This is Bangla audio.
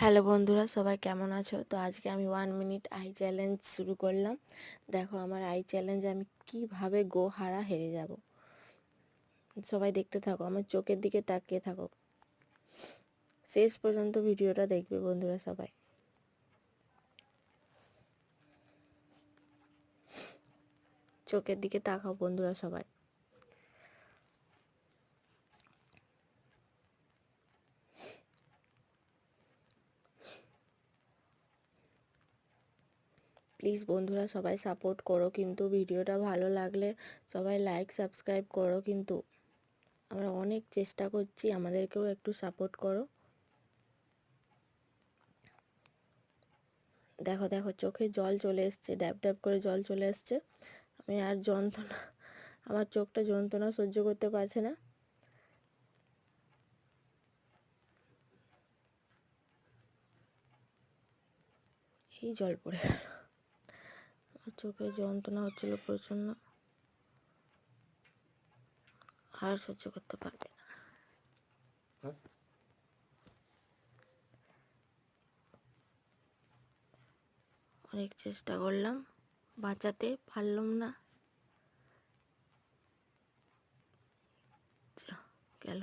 হ্যালো বন্ধুরা, সবাই কেমন আছো? তো আজকে আমি 1 মিনিট আই চ্যালেঞ্জ শুরু করলাম। দেখো আমার আই চ্যালেঞ্জে আমি কিভাবে গো হারা হেরে যাব। সবাই দেখতে থাকো, আমার চোখের দিকে তাকিয়ে থাকো, শেষ পর্যন্ত ভিডিওটা দেখবে বন্ধুরা। সবাই চোখের দিকে তাকাও বন্ধুরা। সবাই প্লিজ বন্ধুরা, সবাই সাপোর্ট করো, কিন্তু ভিডিওটা ভালো লাগলে সবাই লাইক সাবস্ক্রাইব করো। কিন্তু আমরা অনেক চেষ্টা করছি, আমাদেরকেও একটু সাপোর্ট করো। দেখো দেখো, চোখে জল চলে এসছে, ড্যাব ড্যাব করে জল চলে এসছে। আমি আর যন্ত্রণা, আমার চোখটা যন্ত্রণা সহ্য করতে পারছে না। এই জল পড়ে গেল, আমার চোখে যন্ত্রণা হচ্ছিল প্রচণ্ড, আর সহ্য করতে পারবে না। অনেক চেষ্টা করলাম, বাঁচাতে পারলাম না, গেল।